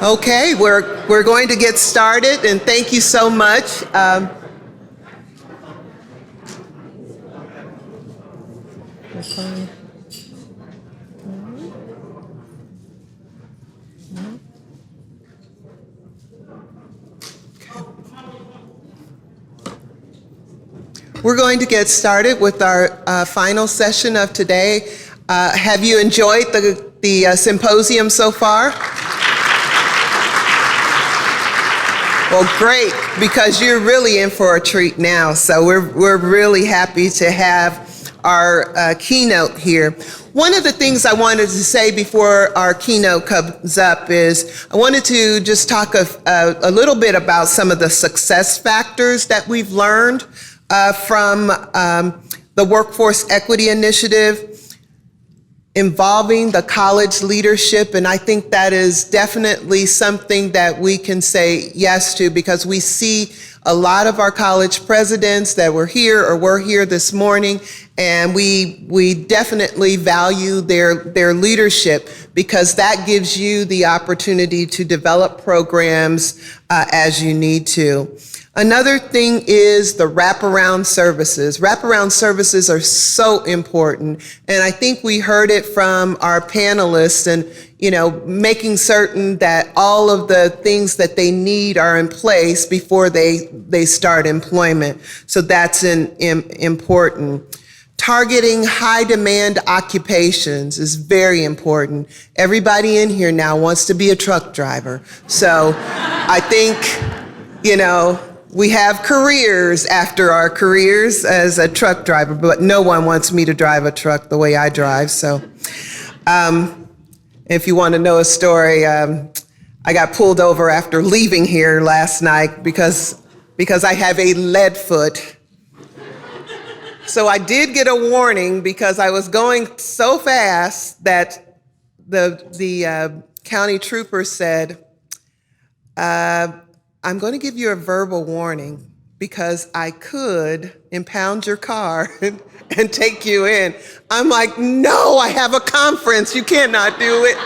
Okay, we're going to get started, and thank you so much. We're going to get started with our final session of today. Have you enjoyed the symposium so far? Well, great, because you're really in for a treat now. So we're really happy to have our keynote here. One of the things I wanted to say before our keynote comes up is I wanted to just talk a little bit about some of the success factors that we've learned from the Workforce Equity Initiative involving the college leadership, and I think that is definitely something that we can say yes to, because we see a lot of our college presidents that were here this morning, and we definitely value their leadership, because that gives you the opportunity to develop programs as you need to. Another thing is the wraparound services. Wraparound services are so important, and I think we heard it from our panelists, and making certain that all of the things that they need are in place before they start employment. So that's important. Targeting high demand occupations is very important. Everybody in here now wants to be a truck driver. So I think, we have careers after our careers as a truck driver, but no one wants me to drive a truck the way I drive. So if you want to know a story, I got pulled over after leaving here last night because I have a lead foot. So I did get a warning because I was going so fast that the county trooper said, I'm going to give you a verbal warning because I could impound your car and take you in. I'm like, no, I have a conference. You cannot do it.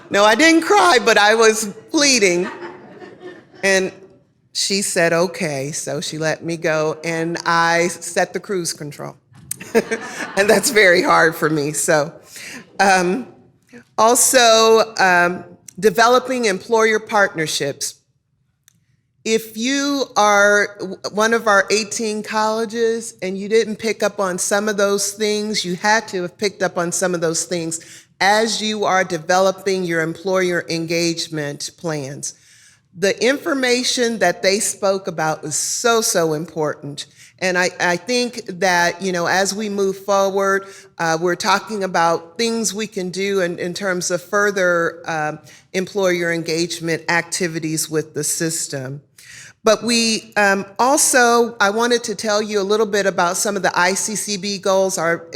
No, I didn't cry, but I was pleading. And she said, okay. So she let me go, and I set the cruise control. And that's very hard for me. So developing employer partnerships. If you are one of our 18 colleges and you didn't pick up on some of those things, you had to have picked up on some of those things as you are developing your employer engagement plans. The information that they spoke about is so important. And I think that, as we move forward, we're talking about things we can do in terms of further employer engagement activities with the system. But we I wanted to tell you a little bit about some of the ICCB goals. Our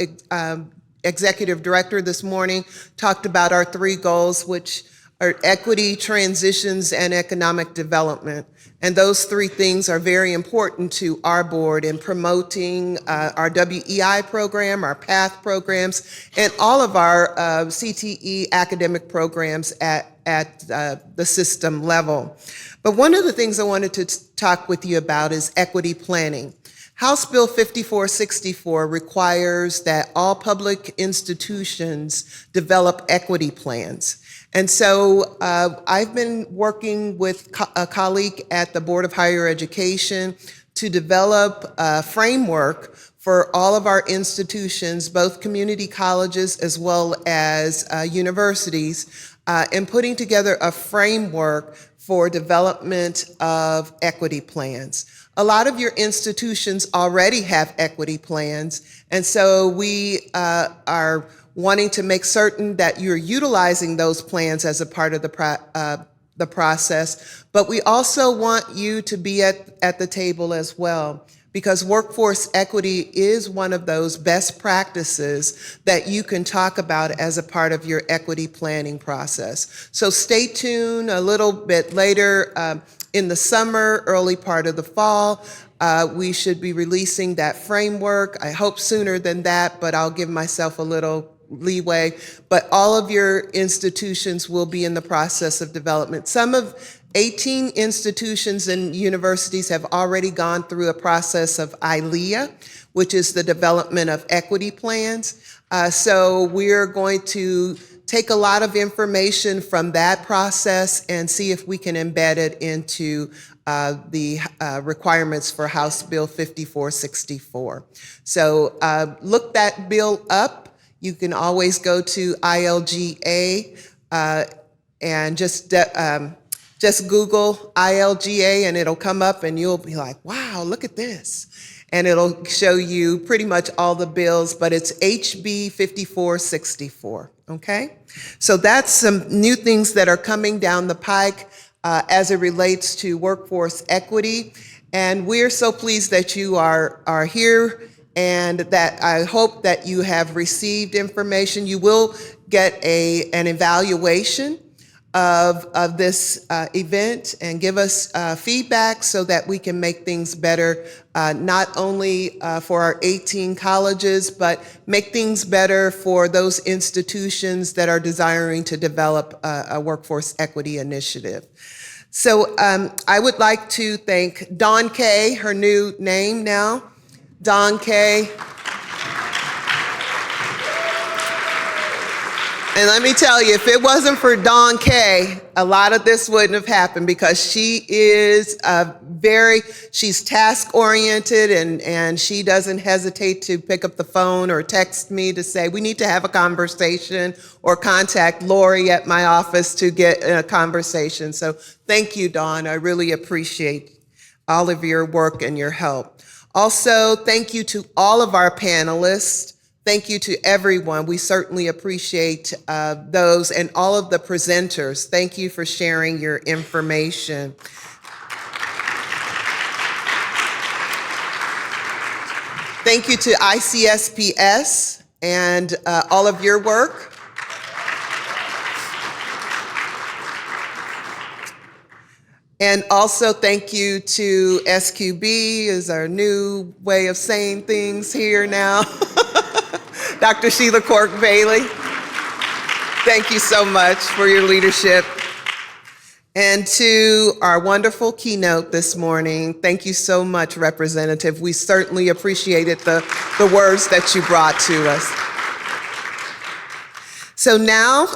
executive director this morning talked about our 3 goals, which are equity, transitions, and economic development. And those 3 things are very important to our board in promoting our WEI program, our PATH programs, and all of our CTE academic programs at the system level. But one of the things I wanted to talk with you about is equity planning. House Bill 5464 requires that all public institutions develop equity plans. And so I've been working with a colleague at the Board of Higher Education to develop a framework for all of our institutions, both community colleges as well as universities, and putting together a framework for development of equity plans. A lot of your institutions already have equity plans, and so we are wanting to make certain that you're utilizing those plans as a part of the process, but we also want you to be at the table as well, because workforce equity is one of those best practices that you can talk about as a part of your equity planning process. So stay tuned a little bit later in the summer, early part of the fall. We should be releasing that framework. I hope sooner than that, but I'll give myself a little leeway, but all of your institutions will be in the process of development. Some of 18 institutions and universities have already gone through a process of ILEA, which is the development of equity plans. So we're going to take a lot of information from that process and see if we can embed it into the requirements for House Bill 5464. So look that bill up. You can always go to ILGA and just Google ILGA and it'll come up and you'll be like, wow, look at this. And it'll show you pretty much all the bills, but it's HB 5464, okay? So that's some new things that are coming down the pike as it relates to workforce equity. And we're so pleased that you are here and that I hope that you have received information. You will get an evaluation of this event and give us feedback so that we can make things better, not only for our 18 colleges, but make things better for those institutions that are desiring to develop a workforce equity initiative. So I would like to thank Dawn Kay, her new name now. Dawn Kay. And let me tell you, if it wasn't for Dawn Kay, a lot of this wouldn't have happened because she is she's task-oriented and she doesn't hesitate to pick up the phone or text me to say, we need to have a conversation, or contact Lori at my office to get a conversation. So thank you, Dawn. I really appreciate all of your work and your help. Also, thank you to all of our panelists. Thank you to everyone. We certainly appreciate those and all of the presenters. Thank you for sharing your information. Thank you to ICSPS and all of your work. And also thank you to SQB, is our new way of saying things here now. Dr. Sheila Quirk-Bailey, thank you so much for your leadership. And to our wonderful keynote this morning, thank you so much, Representative. We certainly appreciated the words that you brought to us. So now,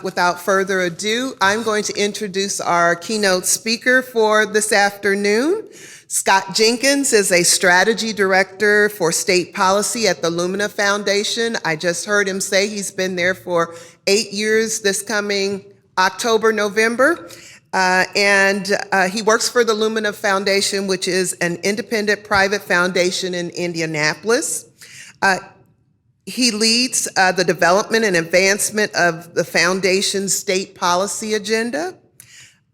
without further ado, I'm going to introduce our keynote speaker for this afternoon. Scott Jenkins is a strategy director for state policy at the Lumina Foundation. I just heard him say he's been there for 8 years this coming October, November. And he works for the Lumina Foundation, which is an independent private foundation in Indianapolis. He leads the development and advancement of the foundation's state policy agenda.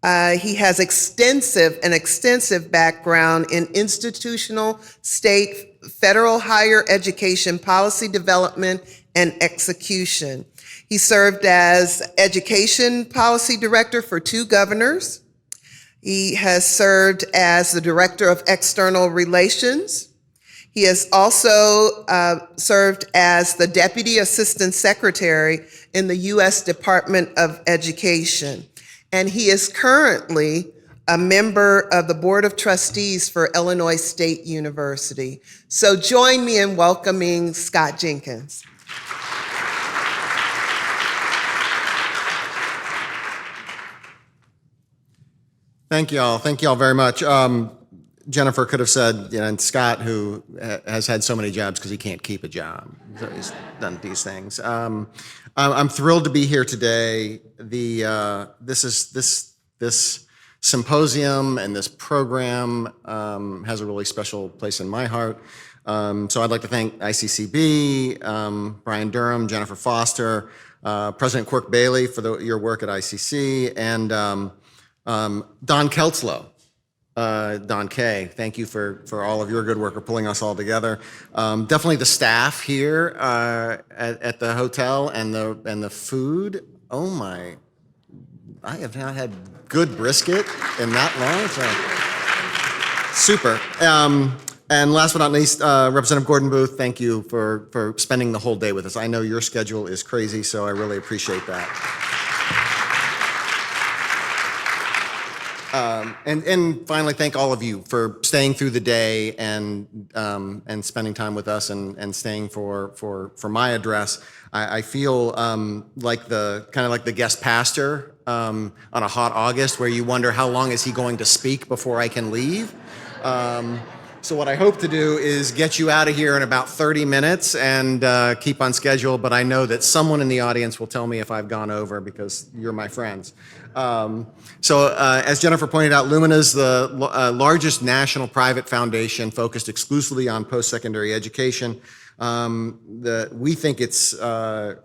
He has an extensive background in institutional, state, federal higher education policy development and execution. He served as education policy director for 2 governors. He has served as the director of external relations. He has also served as the deputy assistant secretary in the U.S. Department of Education. And he is currently a member of the Board of Trustees for Illinois State University. So join me in welcoming Scott Jenkins. Thank you all. Thank you all very much. Jennifer could have said, and Scott, who has had so many jobs because he can't keep a job. So he's done these things. I'm thrilled to be here today. This symposium and this program has a really special place in my heart. So I'd like to thank ICCB, Brian Durham, Jennifer Foster, President Quirk-Bailey for your work at ICC, and Don Keltzlow. Dawn Kay, thank you for all of your good work of pulling us all together. Definitely the staff here at the hotel and the food. Oh my, I have not had good brisket in that long. So super. And last but not least, Representative Gordon Booth, thank you for spending the whole day with us. I know your schedule is crazy, so I really appreciate that. And finally, thank all of you for staying through the day and spending time with us and staying for my address. I feel like the guest pastor on a hot August, where you wonder how long is he going to speak before I can leave. So what I hope to do is get you out of here in about 30 minutes and keep on schedule, but I know that someone in the audience will tell me if I've gone over because you're my friends. As Jennifer pointed out, Lumina is the largest national private foundation focused exclusively on post-secondary education. We think it's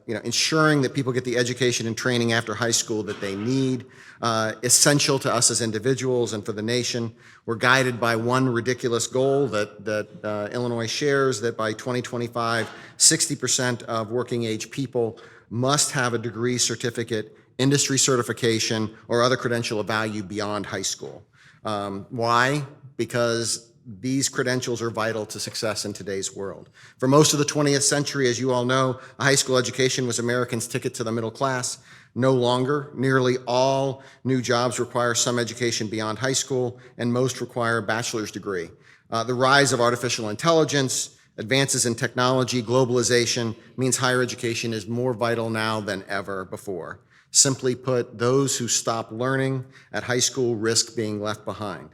ensuring that people get the education and training after high school that they need, essential to us as individuals and for the nation. We're guided by one ridiculous goal that Illinois shares, that by 2025, 60% of working age people must have a degree, certificate, industry certification, or other credential of value beyond high school. Why? Because these credentials are vital to success in today's world. For most of the 20th century, as you all know, a high school education was Americans' ticket to the middle class. No longer. Nearly all new jobs require some education beyond high school, and most require a bachelor's degree. The rise of artificial intelligence, advances in technology, globalization means higher education is more vital now than ever before. Simply put, those who stop learning at high school risk being left behind.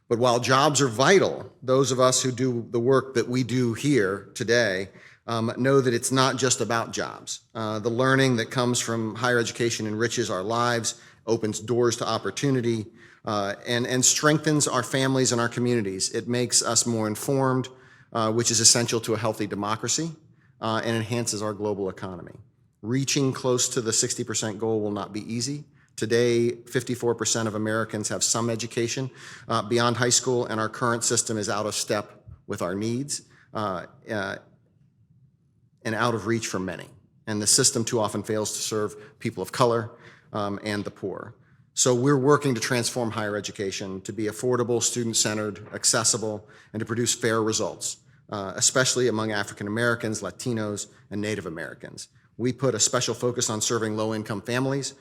But while jobs are vital, those of us who do the work that we do here today know that it's not just about jobs. The learning that comes from higher education enriches our lives, opens doors to opportunity, and strengthens our families and our communities. It makes us more informed, which is essential to a healthy democracy, and enhances our global economy. Reaching close to the 60% goal will not be easy. Today, 54% of Americans have some education beyond high school, and our current system is out of step with our needs and out of reach for many. And the system too often fails to serve people of color and the poor. So we're working to transform higher education to be affordable, student-centered, accessible, and to produce fair results, especially among African Americans, Latinos, and Native Americans. We put a special focus on serving low-income families,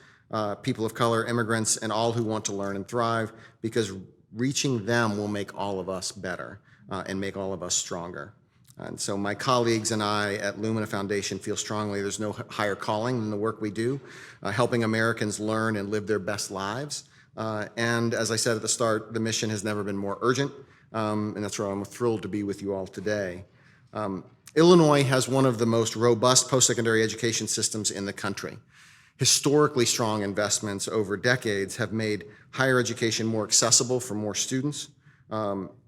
people of color, immigrants, and all who want to learn and thrive, because reaching them will make all of us better and make all of us stronger. And so my colleagues and I at Lumina Foundation feel strongly there's no higher calling than the work we do, helping Americans learn and live their best lives. And as I said at the start, the mission has never been more urgent, and that's why I'm thrilled to be with you all today. Illinois has one of the most robust post-secondary education systems in the country. Historically strong investments over decades have made higher education more accessible for more students,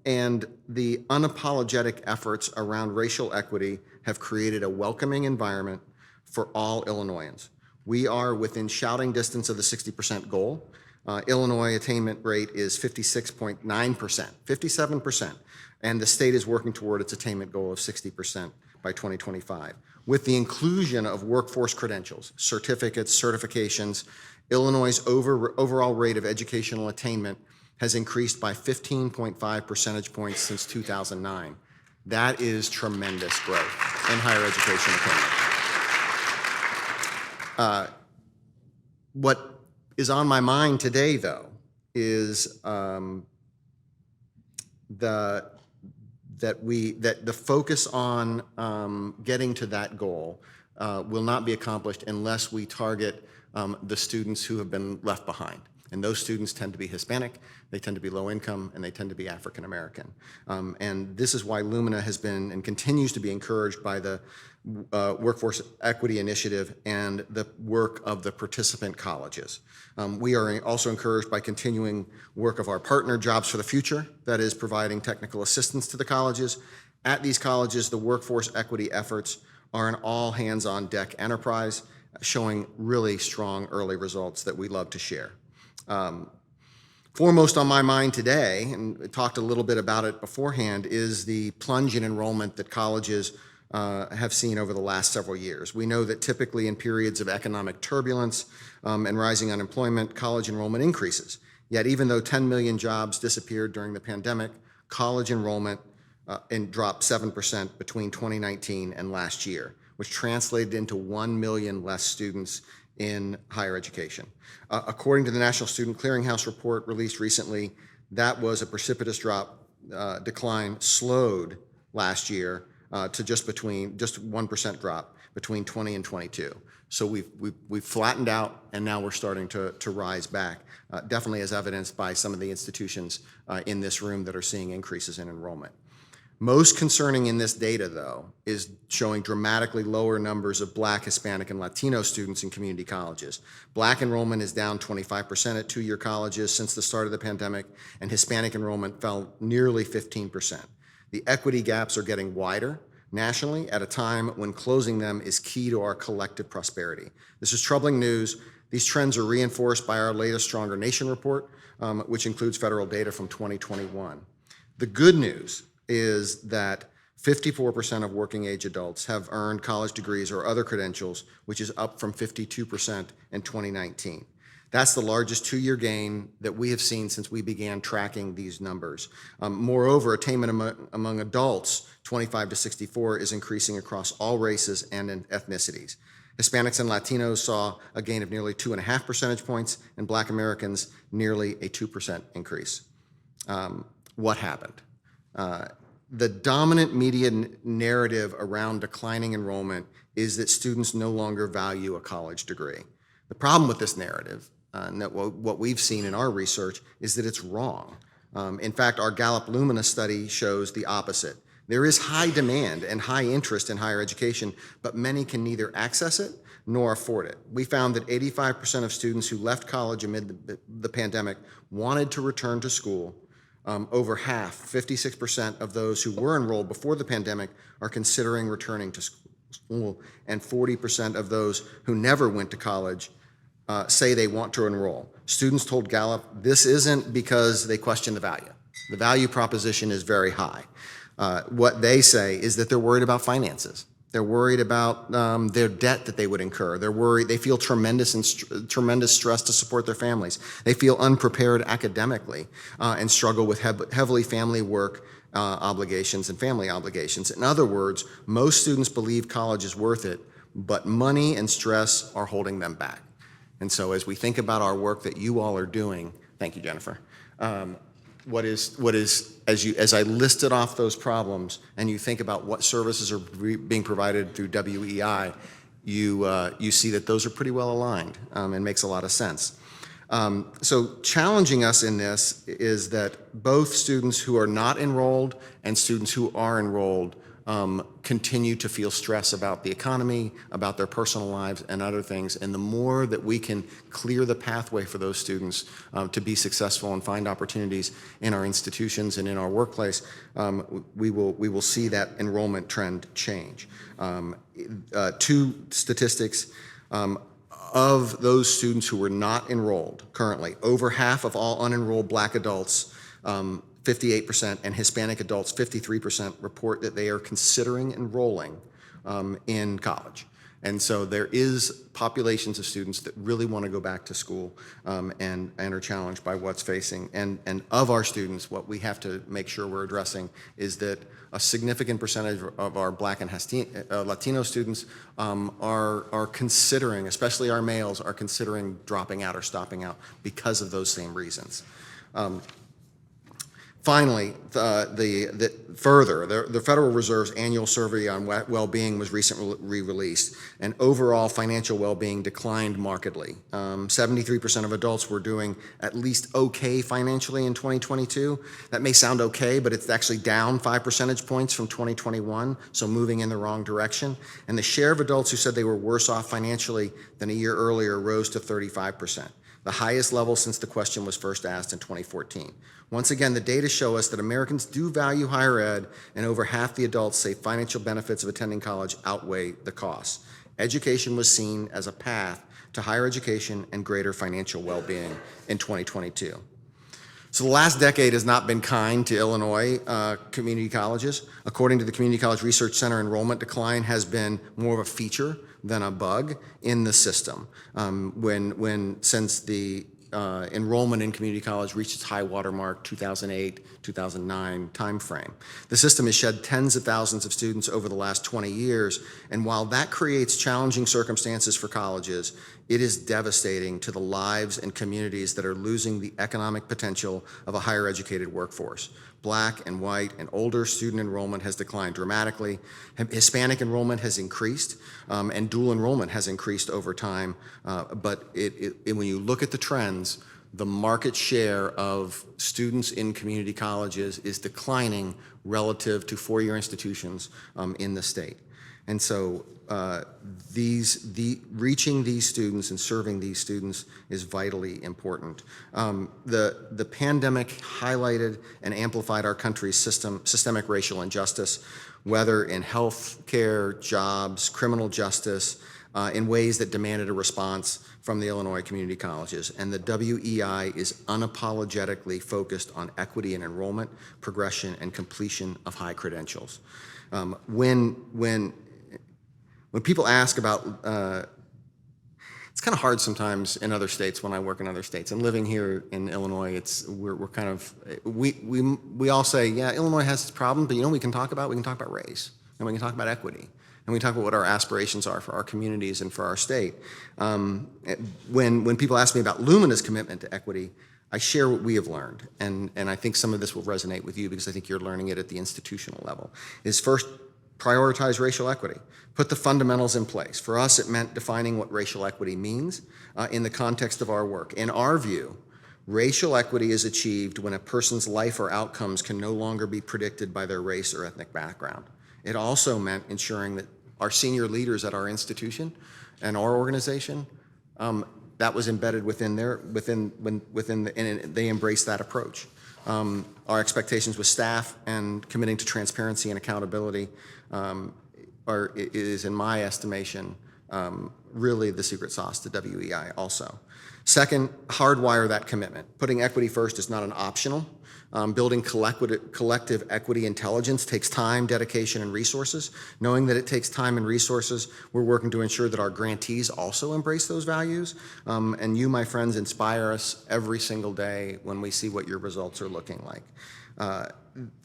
and the unapologetic efforts around racial equity have created a welcoming environment for all Illinoisans. We are within shouting distance of the 60% goal. Illinois attainment rate is 56.9%, 57%, and the state is working toward its attainment goal of 60% by 2025. With the inclusion of workforce credentials, certificates, certifications, Illinois' overall rate of educational attainment has increased by 15.5 percentage points since 2009. That is tremendous growth in higher education attainment. What is on my mind today, though, is the focus on getting to that goal will not be accomplished unless we target the students who have been left behind. And those students tend to be Hispanic, they tend to be low income, and they tend to be African American. And this is why Lumina has been and continues to be encouraged by the Workforce Equity Initiative and the work of the participant colleges. We are also encouraged by continuing work of our partner, Jobs for the Future, that is providing technical assistance to the colleges. At these colleges, the workforce equity efforts are an all-hands-on-deck enterprise, showing really strong early results that we love to share. Foremost on my mind today, and I talked a little bit about it beforehand, is the plunge in enrollment that colleges have seen over the last several years. We know that typically in periods of economic turbulence and rising unemployment, college enrollment increases. Yet even though 10 million jobs disappeared during the pandemic, college enrollment and dropped 7% between 2019 and last year, which translated into 1 million less students in higher education. According to the National Student Clearinghouse report released recently, that was a precipitous decline slowed last year to just 1% drop between 20 and 22. So we've flattened out, and now we're starting to rise back, definitely as evidenced by some of the institutions in this room that are seeing increases in enrollment. Most concerning in this data, though, is showing dramatically lower numbers of Black, Hispanic, and Latino students in community colleges. Black enrollment is down 25% at two-year colleges since the start of the pandemic, and Hispanic enrollment fell nearly 15%. The equity gaps are getting wider nationally at a time when closing them is key to our collective prosperity. This is troubling news. These trends are reinforced by our latest Stronger Nation report, which includes federal data from 2021. The good news is that 54% of working age adults have earned college degrees or other credentials, which is up from 52% in 2019. That's the largest two-year gain that we have seen since we began tracking these numbers. Moreover, attainment among adults 25 to 64 is increasing across all races and ethnicities. Hispanics and Latinos saw a gain of nearly 2.5 percentage points, and Black Americans nearly a 2% increase. What happened? The dominant media narrative around declining enrollment is that students no longer value a college degree. The problem with this narrative, and that what we've seen in our research, is that it's wrong. In fact, our Gallup Lumina study shows the opposite. There is high demand and high interest in higher education, but many can neither access it nor afford it. We found that 85% of students who left college amid the pandemic wanted to return to school. Over half, 56% of those who were enrolled before the pandemic are considering returning to school, and 40% of those who never went to college say they want to enroll. Students told Gallup this isn't because they question the value. The value proposition is very high. What they say is that they're worried about finances. They're worried about their debt that they would incur. They're worried. They feel tremendous stress to support their families. They feel unprepared academically and struggle with heavily family work obligations and family obligations. In other words, most students believe college is worth it, but money and stress are holding them back. And so as we think about our work that you all are doing, thank you, Jennifer, as I listed off those problems and you think about what services are being provided through WEI, you see that those are pretty well aligned and makes a lot of sense. So challenging us in this is that both students who are not enrolled and students who are enrolled continue to feel stress about the economy, about their personal lives and other things. And the more that we can clear the pathway for those students to be successful and find opportunities in our institutions and in our workplace, we will see that enrollment trend change. Two statistics. Of those students who were not enrolled currently, over half of all unenrolled Black adults, 58%, and Hispanic adults, 53%, report that they are considering enrolling in college. And so there is populations of students that really want to go back to school and are challenged by what's facing. And of our students, what we have to make sure we're addressing is that a significant percentage of our Black and Latino students are considering, especially our males, are considering dropping out or stopping out because of those same reasons. Finally, the Federal Reserve's annual survey on well-being was recently released, and overall financial well-being declined markedly. 73% of adults were doing at least okay financially in 2022. That may sound okay, but it's actually down 5 percentage points from 2021, so moving in the wrong direction. And the share of adults who said they were worse off financially than a year earlier rose to 35%. The highest level since the question was first asked in 2014. Once again, the data show us that Americans do value higher ed, and over half the adults say financial benefits of attending college outweigh the costs. Education was seen as a path to higher education and greater financial well-being in 2022. So the last decade has not been kind to Illinois community colleges. According to the Community College Research Center, enrollment decline has been more of a feature than a bug in the system. Since the enrollment in community college reached its high watermark 2008, 2009 timeframe. The system has shed tens of thousands of students over the last 20 years, and while that creates challenging circumstances for colleges, it is devastating to the lives and communities that are losing the economic potential of a higher educated workforce. Black and white and older student enrollment has declined dramatically. Hispanic enrollment has increased, and dual enrollment has increased over time. But when you look at the trends, the market share of students in community colleges is declining relative to four-year institutions in the state. And so reaching these students and serving these students is vitally important. The pandemic highlighted and amplified our country's systemic racial injustice, whether in health care, jobs, criminal justice, in ways that demanded a response from the Illinois community colleges. And the WEI is unapologetically focused on equity in enrollment, progression, and completion of high credentials. When people ask about, it's kind of hard sometimes in other states when I work in other states. And living here in Illinois, we're kind of, we all say, yeah, Illinois has its problem, but you know what we can talk about? We can talk about race, and we can talk about equity, and we can talk about what our aspirations are for our communities and for our state. When people ask me about Lumina's commitment to equity, I share what we have learned, and I think some of this will resonate with you because I think you're learning it at the institutional level, is first, prioritize racial equity. Put the fundamentals in place. For us, it meant defining what racial equity means in the context of our work. In our view, racial equity is achieved when a person's life or outcomes can no longer be predicted by their race or ethnic background. It also meant ensuring that our senior leaders at our institution and our organization, that was embedded within and they embraced that approach. Our expectations with staff and committing to transparency and accountability is, in my estimation, really the secret sauce to WEI also. Second, hardwire that commitment. Putting equity first is not an optional. Building collective equity intelligence takes time, dedication, and resources. Knowing that it takes time and resources, we're working to ensure that our grantees also embrace those values. And you, my friends, inspire us every single day when we see what your results are looking like.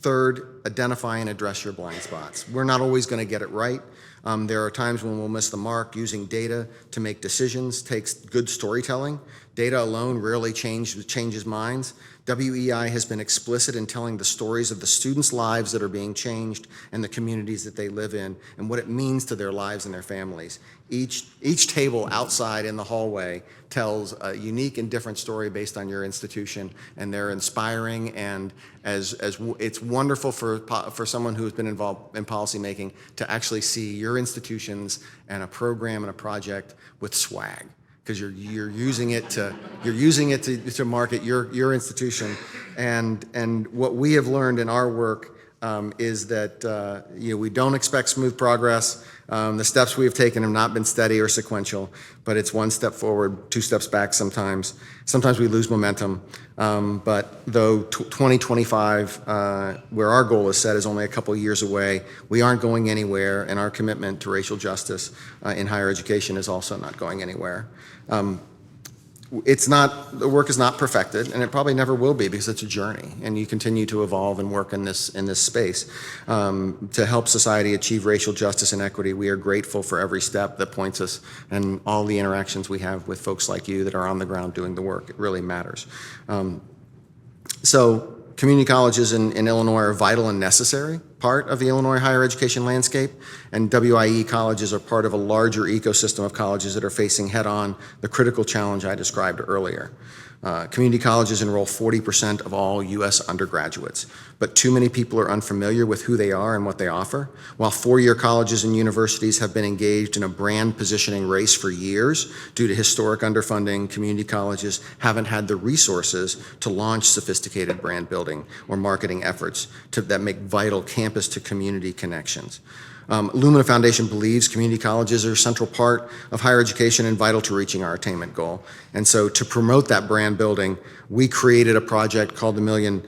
Third, identify and address your blind spots. We're not always going to get it right. There are times when we'll miss the mark. Using data to make decisions takes good storytelling. Data alone rarely changes minds. WEI has been explicit in telling the stories of the students' lives that are being changed and the communities that they live in and what it means to their lives and their families. Each table outside in the hallway tells a unique and different story based on your institution, and they're inspiring, and as it's wonderful for someone who's been involved in policymaking to actually see your institutions and a program and a project with swag, because you're using it to market your institution, and what we have learned in our work is that we don't expect smooth progress. The steps we have taken have not been steady or sequential, but it's one step forward, two steps back sometimes. Sometimes we lose momentum, but though 2025, where our goal is set, is only a couple years away, we aren't going anywhere, and our commitment to racial justice in higher education is also not going anywhere. The work is not perfected, and it probably never will be because it's a journey, and you continue to evolve and work in this space. To help society achieve racial justice and equity, we are grateful for every step that points us and all the interactions we have with folks like you that are on the ground doing the work. It really matters. So community colleges in Illinois are a vital and necessary part of the Illinois higher education landscape, and WIE colleges are part of a larger ecosystem of colleges that are facing head-on the critical challenge I described earlier. Community colleges enroll 40% of all U.S. undergraduates, but too many people are unfamiliar with who they are and what they offer. While four-year colleges and universities have been engaged in a brand positioning race for years due to historic underfunding, community colleges haven't had the resources to launch sophisticated brand building or marketing efforts that make vital campus-to-community connections. Lumina Foundation believes community colleges are a central part of higher education and vital to reaching our attainment goal. And so to promote that brand building, we created a project called the $1 Million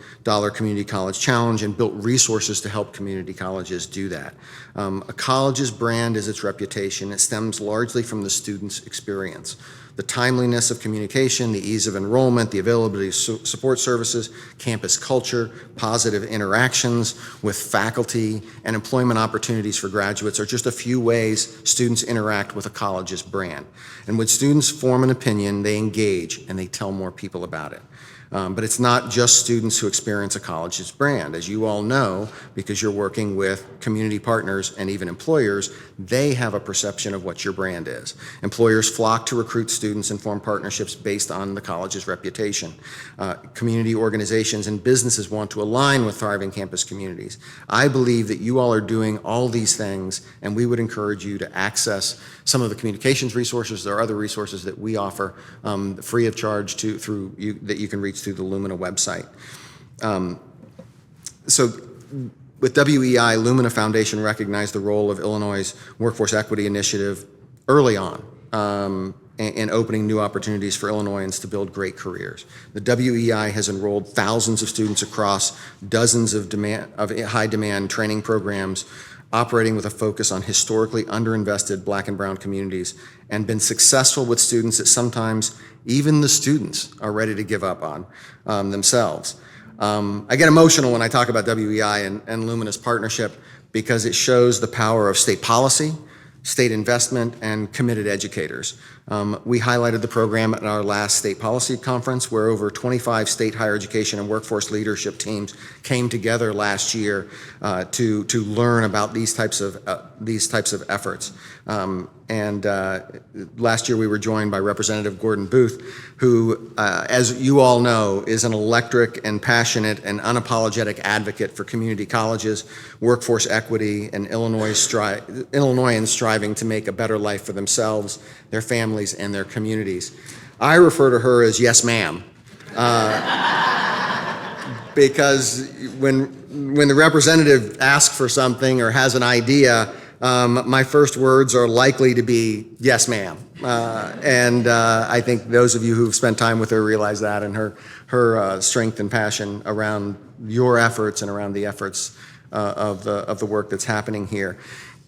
Community College Challenge and built resources to help community colleges do that. A college's brand is its reputation. It stems largely from the student's experience. the timeliness of communication, the ease of enrollment, the availability of support services, campus culture, positive interactions with faculty, and employment opportunities for graduates are just a few ways students interact with a college's brand. And when students form an opinion, they engage and they tell more people about it. But it's not just students who experience a college's brand. As you all know, because you're working with community partners and even employers, they have a perception of what your brand is. Employers flock to recruit students and form partnerships based on the college's reputation. Community organizations and businesses want to align with thriving campus communities. I believe that you all are doing all these things, and we would encourage you to access some of the communications resources. There are other resources that we offer free of charge that you can reach through the Lumina website. So with WEI, Lumina Foundation recognized the role of Illinois' Workforce Equity Initiative early on in opening new opportunities for Illinoisans to build great careers. The WEI has enrolled thousands of students across dozens of high-demand training programs, operating with a focus on historically underinvested Black and brown communities, and been successful with students that sometimes even the students are ready to give up on themselves. I get emotional when I talk about WEI and Lumina's partnership because it shows the power of state policy, state investment, and committed educators. We highlighted the program at our last state policy conference, where over 25 state higher education and workforce leadership teams came together last year to learn about these types of efforts. Last year we were joined by Representative Gordon Booth, who, as you all know, is an electric and passionate and unapologetic advocate for community colleges, workforce equity, and Illinoisans striving to make a better life for themselves, their families, and their communities. I refer to her as yes, ma'am, because when the representative asks for something or has an idea, my first words are likely to be yes, ma'am. I think those of you who've spent time with her realize that, and her strength and passion around your efforts and around the efforts of the work that's happening here.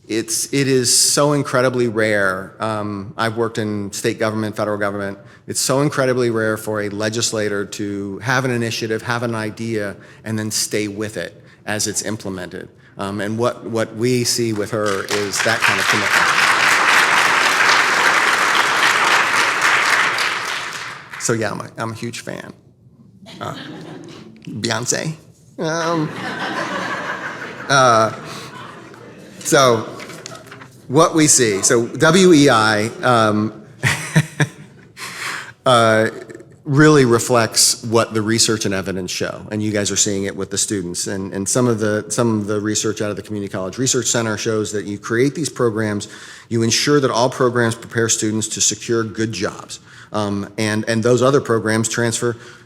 It is so incredibly rare. I've worked in state government, federal government. It's so incredibly rare for a legislator to have an initiative, have an idea, and then stay with it as it's implemented. And what we see with her is that kind of commitment. So yeah, I'm a huge fan. Beyonce. So what we see, so WEI really reflects what the research and evidence show, and you guys are seeing it with the students. And some of the research out of the Community College Research Center shows that you create these programs, you ensure that all programs prepare students to secure good jobs. And those other programs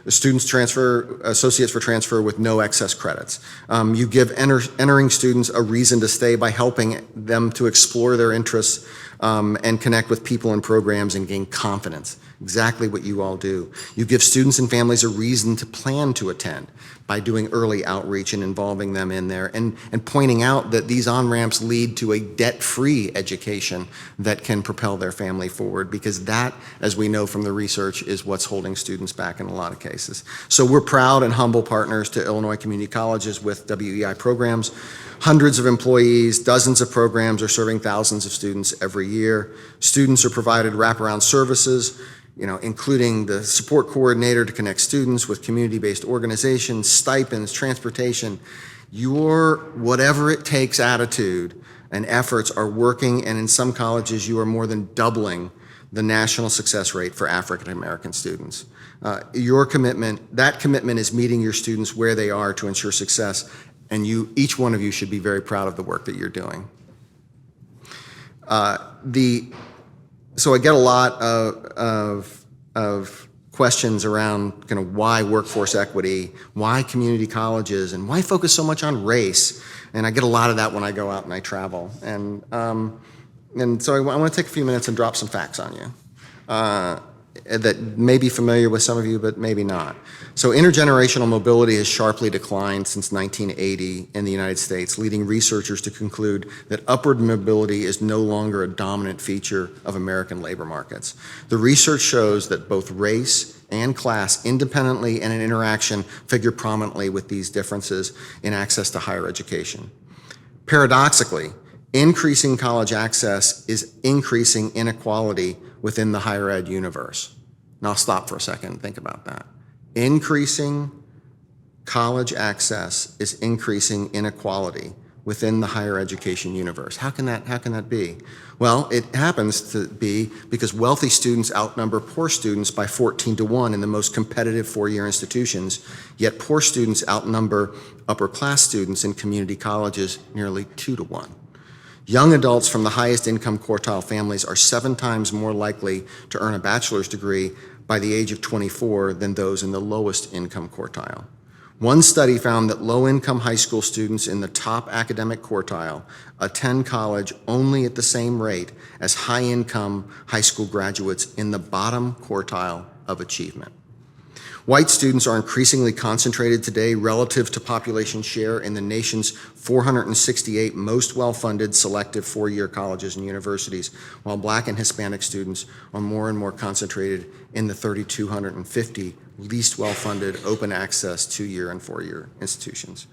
students transfer, associates for transfer with no excess credits. You give entering students a reason to stay by helping them to explore their interests and connect with people and programs and gain confidence. Exactly what you all do. You give students and families a reason to plan to attend by doing early outreach and involving them in there, and pointing out that these on-ramps lead to a debt-free education that can propel their family forward, because that, as we know from the research, is what's holding students back in a lot of cases. So we're proud and humble partners to Illinois community colleges with WEI programs. Hundreds of employees, dozens of programs are serving thousands of students every year. Students are provided wraparound services, including the support coordinator to connect students with community-based organizations, stipends, transportation. Your whatever it takes attitude and efforts are working, and in some colleges you are more than doubling the national success rate for African American students. Your commitment, that commitment is meeting your students where they are to ensure success, and each one of you should be very proud of the work that you're doing. So I get a lot of questions around kind of why workforce equity, why community colleges, and why focus so much on race. And I get a lot of that when I go out and I travel. And so I want to take a few minutes and drop some facts on you. that may be familiar with some of you, but maybe not. So intergenerational mobility has sharply declined since 1980 in the United States, leading researchers to conclude that upward mobility is no longer a dominant feature of American labor markets. The research shows that both race and class, independently and in interaction, figure prominently with these differences in access to higher education. Paradoxically, increasing college access is increasing inequality within the higher ed universe. And I'll stop for a second and think about that. Increasing college access is increasing inequality within the higher education universe. How can that be? Well, it happens to be because wealthy students outnumber poor students by 14 to 1 in the most competitive four-year institutions, yet poor students outnumber upper class students in community colleges nearly 2 to 1. Young adults from the highest income quartile families are 7 times more likely to earn a bachelor's degree by the age of 24 than those in the lowest income quartile. One study found that low-income high school students in the top academic quartile attend college only at the same rate as high-income high school graduates in the bottom quartile of achievement. White students are increasingly concentrated today relative to population share in the nation's 468 most well-funded selective four-year colleges and universities, while Black and Hispanic students are more and more concentrated in the 3,250 least well-funded open access two-year and four-year institutions.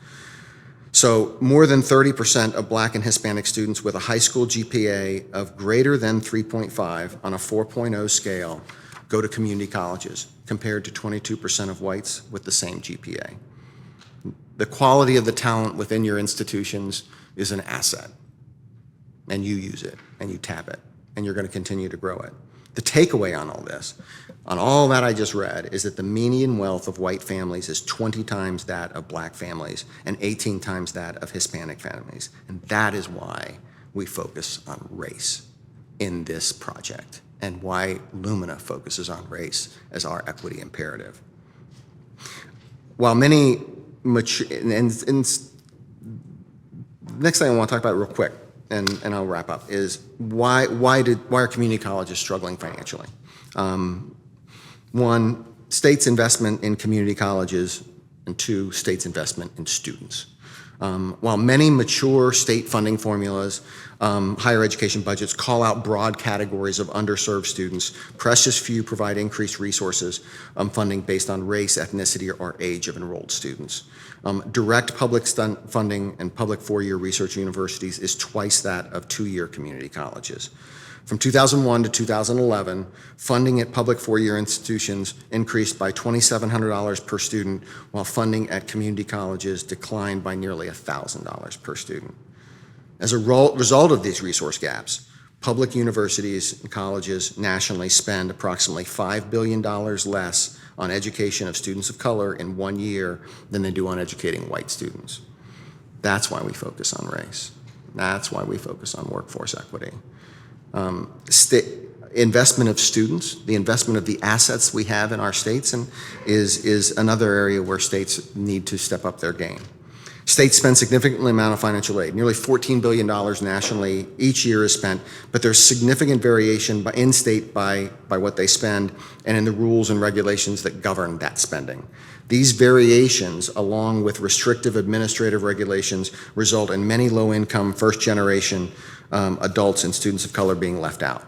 So more than 30% of Black and Hispanic students with a high school GPA of greater than 3.5 on a 4.0 scale go to community colleges, compared to 22% of whites with the same GPA. The quality of the talent within your institutions is an asset, and you use it, and you tap it, and you're going to continue to grow it. The takeaway on all this, on all that I just read, is that the median wealth of white families is 20 times that of Black families and 18 times that of Hispanic families. And that is why we focus on race in this project, and why Lumina focuses on race as our equity imperative. While many mature, next thing I want to talk about real quick, and I'll wrap up, is why are community colleges struggling financially? One, states' investment in community colleges, and 2, states' investment in students. While many mature state funding formulas, higher education budgets call out broad categories of underserved students, precious few provide increased resources funding based on race, ethnicity, or age of enrolled students. Direct public funding and public four-year research universities is twice that of two-year community colleges. From 2001 to 2011, funding at public four-year institutions increased by $2,700 per student, while funding at community colleges declined by nearly $1,000 per student. As a result of these resource gaps, public universities and colleges nationally spend approximately $5 billion less on education of students of color in 1 year than they do on educating white students. That's why we focus on race. That's why we focus on workforce equity. Investment of students, the investment of the assets we have in our states, and is another area where states need to step up their game. States spend significant amount of financial aid. Nearly $14 billion nationally each year is spent, but there's significant variation in state by what they spend and in the rules and regulations that govern that spending. These variations, along with restrictive administrative regulations, result in many low-income, first-generation adults and students of color being left out.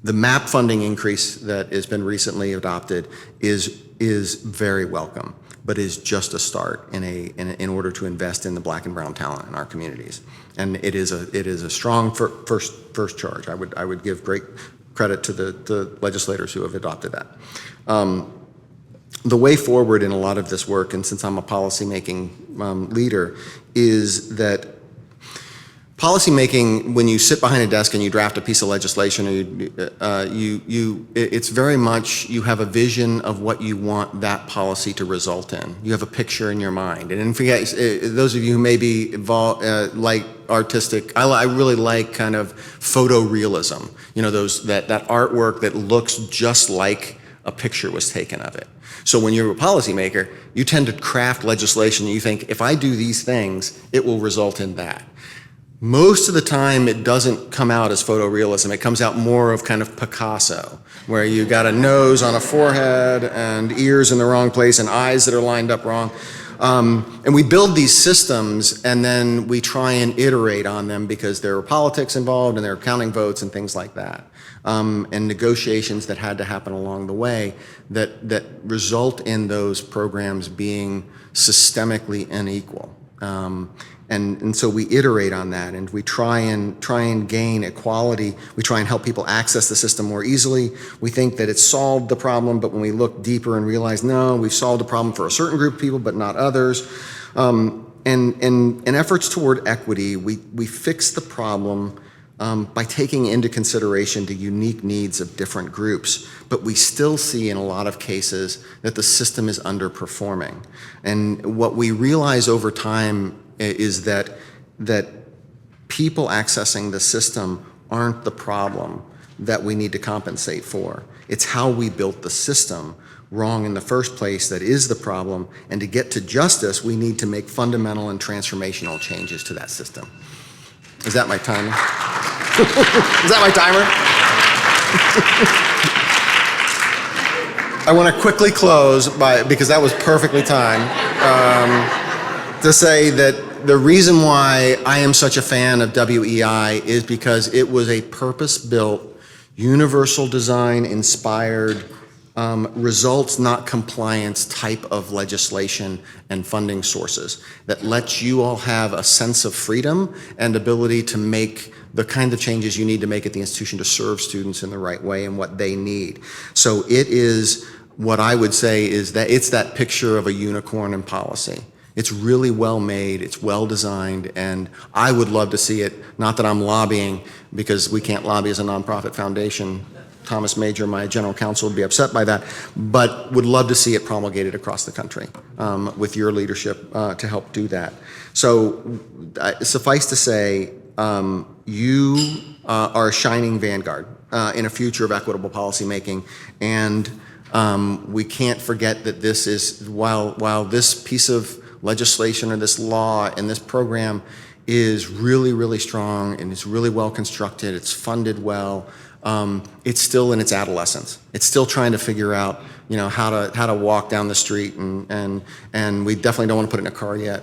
The MAP funding increase that has been recently adopted is very welcome, but is just a start in order to invest in the Black and brown talent in our communities. And it is a strong first charge. I would give great credit to the legislators who have adopted that. The way forward in a lot of this work, and since I'm a policymaking leader, is that policymaking, when you sit behind a desk and you draft a piece of legislation, it's very much, you have a vision of what you want that policy to result in. You have a picture in your mind. And those of you who may be like artistic, I really like kind of photorealism. You know, that artwork that looks just like a picture was taken of it. So when you're a policymaker, you tend to craft legislation and you think, if I do these things, it will result in that. most of the time it doesn't come out as photorealism. It comes out more of kind of Picasso, where you got a nose on a forehead and ears in the wrong place and eyes that are lined up wrong. And we build these systems and then we try and iterate on them because there are politics involved and there are counting votes and things like that. And negotiations that had to happen along the way that result in those programs being systemically unequal. And so we iterate on that, and we try and gain equality. We try and help people access the system more easily. We think that it's solved the problem, but when we look deeper and realize, no, we've solved the problem for a certain group of people, but not others. And in efforts toward equity, we fix the problem by taking into consideration the unique needs of different groups, but we still see in a lot of cases that the system is underperforming. And what we realize over time is that people accessing the system aren't the problem that we need to compensate for. It's how we built the system wrong in the first place that is the problem, and to get to justice, we need to make fundamental and transformational changes to that system. Is that my timer? Is that my timer? I want to quickly close because that was perfectly timed, to say that the reason why I am such a fan of WEI is because it was a purpose-built, universal design inspired, results not compliance type of legislation and funding sources that lets you all have a sense of freedom and ability to make the kind of changes you need to make at the institution to serve students in the right way and what they need. So it is what I would say is that it's that picture of a unicorn in policy. It's really well made, it's well designed, and I would love to see it, not that I'm lobbying because we can't lobby as a nonprofit foundation. Thomas Major, my general counsel, would be upset by that, but would love to see it promulgated across the country with your leadership to help do that. So suffice to say, you are a shining vanguard in a future of equitable policymaking, and we can't forget that this is, while this piece of legislation or this law and this program is really, really strong and it's really well constructed, it's funded well, it's still in its adolescence. It's still trying to figure out, how to walk down the street, and we definitely don't want to put it in a car yet,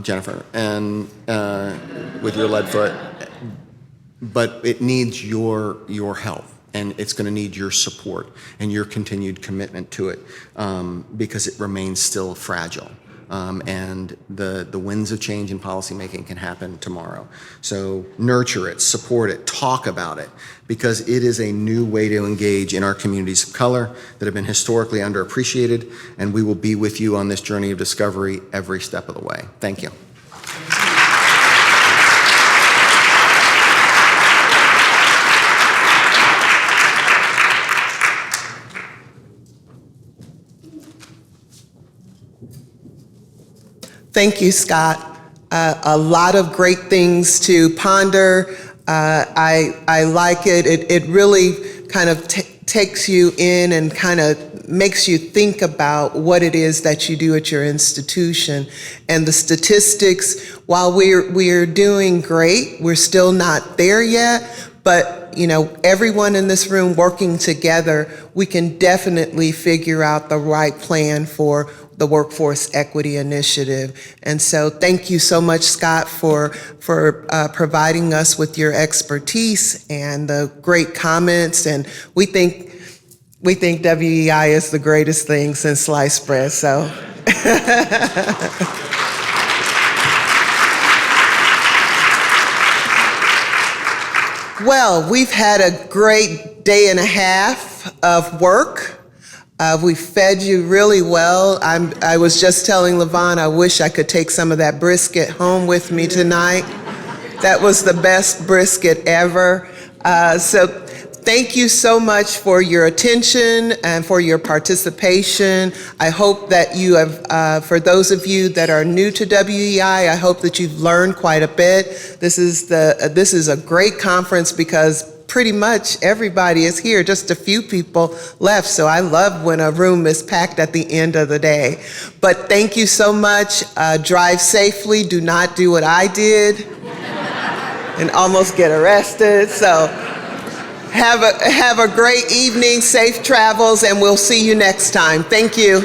Jennifer, and with your lead foot. But it needs your help, and it's going to need your support and your continued commitment to it, because it remains still fragile. And the winds of change in policymaking can happen tomorrow. So nurture it, support it, talk about it, because it is a new way to engage in our communities of color that have been historically underappreciated, and we will be with you on this journey of discovery every step of the way. Thank you. Thank you, Scott. A lot of great things to ponder. I like it. It really kind of takes you in and kind of makes you think about what it is that you do at your institution. And the statistics, while we're doing great, we're still not there yet, but everyone in this room working together, we can definitely figure out the right plan for the Workforce Equity Initiative. And so thank you so much, Scott, for providing us with your expertise and the great comments. And we think WEI is the greatest thing since sliced bread, so. Well, we've had a great day and a half of work. We fed you really well. I was just telling Levon I wish I could take some of that brisket home with me tonight. That was the best brisket ever. So thank you so much for your attention and for your participation. I hope that you have, for those of you that are new to WEI, I hope that you've learned quite a bit. This is a great conference because pretty much everybody is here, just a few people left. So I love when a room is packed at the end of the day. But thank you so much. Drive safely. Do not do what I did. and almost get arrested. So have a great evening, safe travels, and we'll see you next time. Thank you.